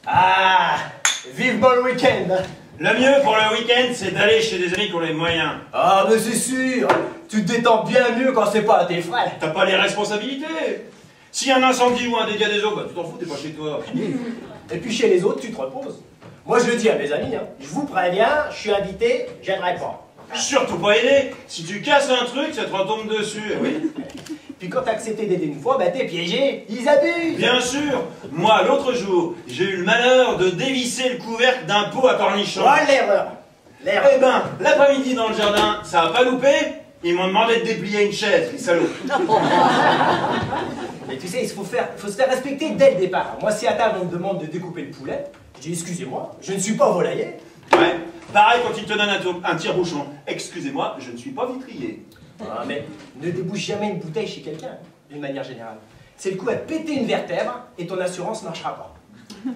Ah, vivement le week-end. Le mieux pour le week-end, c'est d'aller chez des amis qui ont les moyens. Ah, mais c'est sûr, tu te détends bien mieux quand c'est pas à tes frais. T'as pas les responsabilités. S'il y a un incendie ou un dégât des eaux, bah tu t'en fous, t'es pas chez toi. Et puis chez les autres, tu te reposes. Moi, je le dis à mes amis, hein, je vous préviens, je suis invité, j'aiderai pas. Surtout pas aider. Si tu casses un truc, ça te retombe dessus. Oui. Puis quand t'as accepté d'aider une fois, bah t'es piégé, ils abusent. Bien sûr. Moi, l'autre jour, j'ai eu le malheur de dévisser le couvercle d'un pot à cornichons. Oh, l'erreur. Eh ben, l'après-midi dans le jardin, ça a pas loupé. Ils m'ont demandé de déplier une chaise, les salauds. Mais tu sais, il faut se faire respecter dès le départ. Moi, si à table on me demande de découper le poulet, je dis excusez-moi, je ne suis pas volailler. Ouais. Pareil quand ils te donnent un tire-bouchon. Excusez-moi, je ne suis pas vitrier. Ah, mais ne débouche jamais une bouteille chez quelqu'un, d'une manière générale. C'est le coup à te péter une vertèbre et ton assurance ne marchera pas.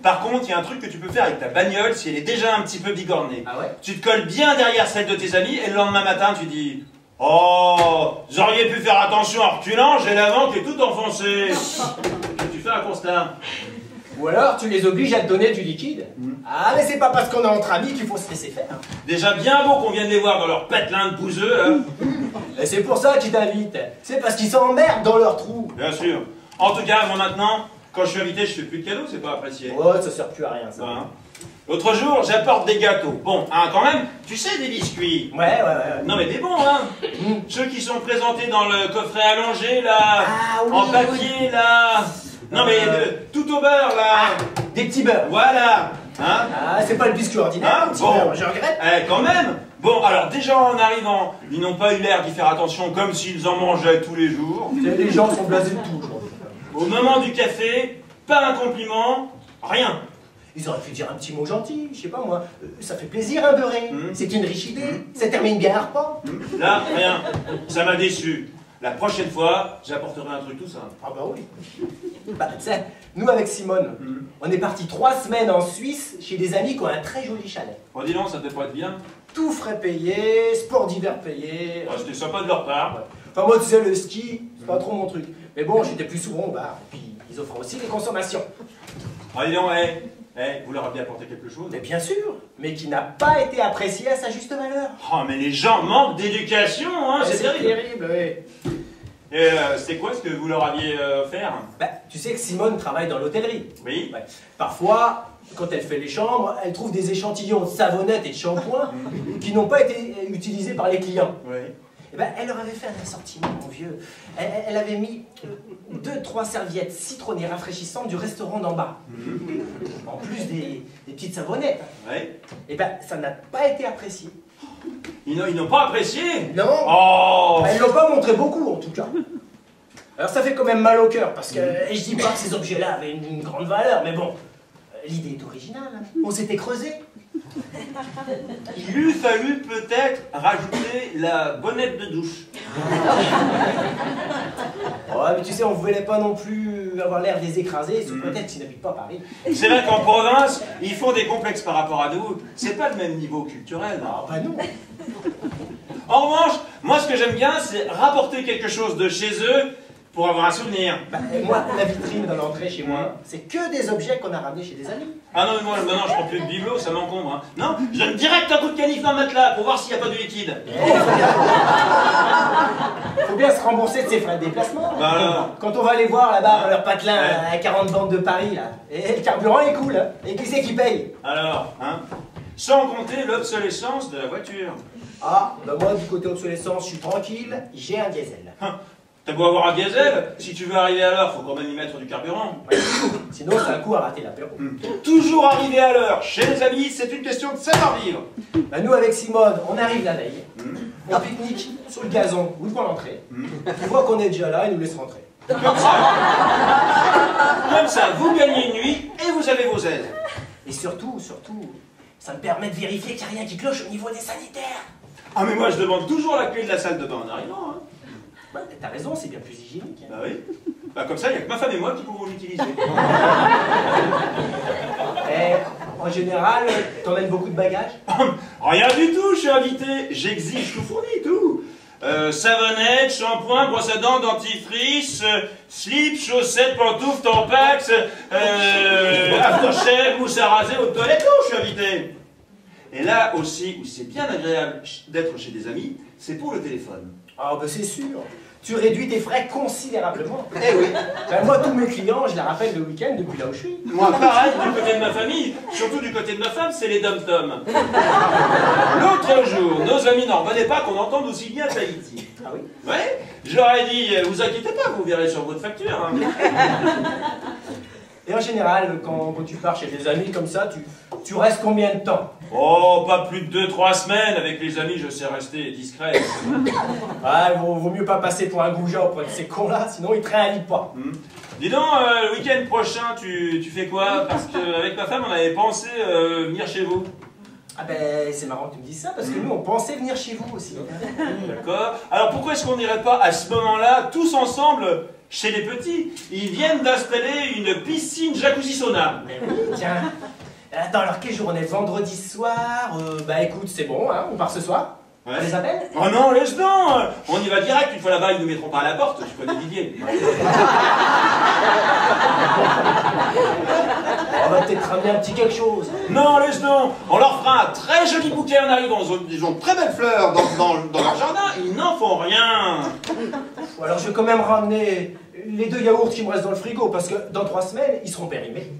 Par contre, il y a un truc que tu peux faire avec ta bagnole si elle est déjà un petit peu bigornée. Ah ouais? Tu te colles bien derrière celle de tes amis et le lendemain matin, tu dis « Oh, vous auriez pu faire attention en reculant, j'ai l'avant qui est tout enfoncé. » Tu fais un constat. Ou alors, tu les obliges à te donner du liquide. Ah, mais c'est pas parce qu'on est entre amis qu'il faut se laisser faire. Déjà bien beau qu'on vienne les voir dans leur patelin de bouseux, là. Et c'est pour ça qu'ils t'invitent. C'est parce qu'ils s'emmerdent dans leur trou. Bien sûr. En tout cas, moi maintenant, quand je suis invité, je fais plus de cadeaux, c'est pas apprécié. Ouais, ça sert plus à rien, ça. Hein. L'autre jour, j'apporte des gâteaux. Bon, hein, quand même, tu sais, des biscuits. Ouais. Non mais des bons, hein. Ceux qui sont présentés dans le coffret allongé, là. Ah, oui, en papier, là. Non mais tout au beurre, là. Ah, des petits beurres. Voilà. Hein. Ah, c'est pas le biscuit ordinaire, Hein, le petit bon. beurre, je regrette. Quand même. Bon, alors déjà en arrivant, ils n'ont pas eu l'air d'y faire attention comme s'ils en mangeaient tous les jours. Les gens sont blasés de tout, genre. Au moment du café, pas un compliment, rien. Ils auraient pu dire un petit mot gentil, je sais pas moi. Ça fait plaisir un beurré. C'est une riche idée. Ça termine bien un repas. Là, rien. Ça m'a déçu. La prochaine fois, j'apporterai un truc tout simple. Ah bah oui. Bah tu sais, nous avec Simone, on est parti 3 semaines en Suisse chez des amis qui ont un très joli chalet. Oh dis donc, ça devait pas être bien. Tout frais payé, sport d'hiver payé. Oh, c'était sympa de leur part. Enfin moi tu sais, le ski, c'est pas trop mon truc. Mais bon, j'étais plus souvent au bar. Et puis ils offrent aussi les consommations. Oh dis donc, vous leur avez apporté quelque chose? Mais bien sûr, mais qui n'a pas été apprécié à sa juste valeur. Oh mais les gens manquent d'éducation, hein, c'est terrible. terrible, oui. Et c'était quoi ce que vous leur aviez offert? Bah, tu sais que Simone travaille dans l'hôtellerie. Oui. Ouais. Parfois, quand elle fait les chambres, elle trouve des échantillons de savonnettes et de shampoings qui n'ont pas été utilisés par les clients. Oui. Et ben, elle leur avait fait un assortiment, mon vieux. Elle avait mis 2-3 serviettes citronnées rafraîchissantes du restaurant d'en bas. En plus des petites savonnettes. Oui. Et ben, ça n'a pas été apprécié. Ils n'ont pas apprécié? Non. Oh. Elles l'ont pas montré beaucoup, en tout cas. Alors ça fait quand même mal au cœur, parce que et je dis pas que ces objets-là avaient une grande valeur, mais bon, l'idée est originale. Hein. On s'était creusé. Il eût fallu peut-être rajouter la bonnette de douche. Ouais, mais tu sais, on voulait pas non plus avoir l'air des écrasés, sous peut-être qu'ils n'habitent pas Paris. C'est vrai qu'en province, ils font des complexes par rapport à nous. C'est pas le même niveau culturel. Ah bah non. En revanche, moi ce que j'aime bien, c'est rapporter quelque chose de chez eux pour avoir un souvenir. Bah, moi, la vitrine dans l'entrée chez moi, c'est que des objets qu'on a ramenés chez des amis. Ah non, mais moi maintenant je prends plus de bibelot, ça m'encombre. Hein. Non, je donne direct un coup de canif dans le matelas pour voir s'il n'y a pas de liquide. Faut bien se rembourser de ses frais de déplacement. Bah alors. Quand on va les voir là-bas dans leur patelin à 40 bandes de Paris, là, et le carburant est cool, hein. Et qui c'est qui paye? Alors, hein, sans compter l'obsolescence de la voiture. Ah, bah moi du côté obsolescence, je suis tranquille, j'ai un diesel. T'as beau avoir un diesel, si tu veux arriver à l'heure, faut quand même y mettre du carburant. Sinon, c'est un coup à rater l'apéro. Toujours arriver à l'heure chez les amis, c'est une question de savoir-vivre. Bah nous, avec Simone, on arrive la veille, on pique-nique sur le gazon ou devant l'entrée. On voit qu'on est déjà là, ils nous laissent rentrer. Comme ça, vous gagnez une nuit et vous avez vos aides. Et surtout, ça me permet de vérifier qu'il n'y a rien qui cloche au niveau des sanitaires. Ah mais moi je demande toujours la clé de la salle de bain en arrivant. Hein. Bah, t'as raison, c'est bien plus hygiénique. Bah oui. Bah comme ça, il n'y a que ma femme et moi qui pouvons l'utiliser. Et en général, t'emmènes beaucoup de bagages? Rien du tout, je suis invité. J'exige tout fourni, tout. Savonnette, shampoing, brosse à dents, dentifrice, slip, chaussettes, pantoufles, tampax, after crochet, mousse à raser, aux toilettes, où je suis invité. Et là aussi, où c'est bien agréable d'être chez des amis, c'est pour le téléphone. Ah ben c'est sûr. Tu réduis tes frais considérablement. Eh oui. Ben moi, tous mes clients, je les rappelle le week-end depuis là où je suis. Moi, pareil, du côté de ma famille, surtout du côté de ma femme, c'est les dom-toms. L'autre jour, nos amis n'en revenaient pas qu'on entende aussi bien Tahiti. Ah oui? Ouais, je leur ai dit, vous inquiétez pas, vous verrez sur votre facture. Hein. Et en général, quand tu pars chez des amis comme ça, tu restes combien de temps? Oh, pas plus de 2-3 semaines. Avec les amis, je sais rester discret. Ah, vaut mieux pas passer pour un goujat auprès de ces cons-là, sinon ils te réalisent pas. Dis donc, le week-end prochain, tu fais quoi? Parce qu'avec ma femme, on avait pensé venir chez vous. Ah ben, c'est marrant que tu me dises ça, parce que nous, on pensait venir chez vous aussi. D'accord. Alors pourquoi est-ce qu'on n'irait pas à ce moment-là, tous ensemble, chez les petits? Ils viennent d'installer une piscine jacuzzi sauna. Mais oui, tiens. Attends, alors quel jour on est? Vendredi soir? Bah écoute, c'est bon, hein, on part ce soir. Ouais. On les appelle? Oh non, laisse donc. On y va direct, une fois là-bas, ils nous mettront pas à la porte, je connais Didier. On va peut-être ramener un petit quelque chose. Non, laisse donc. On leur fera un très joli bouquet en arrivant, ils ont de très belles fleurs dans leur jardin, ils n'en font rien. Ou alors je vais quand même ramener les 2 yaourts qui me restent dans le frigo, parce que dans 3 semaines, ils seront périmés.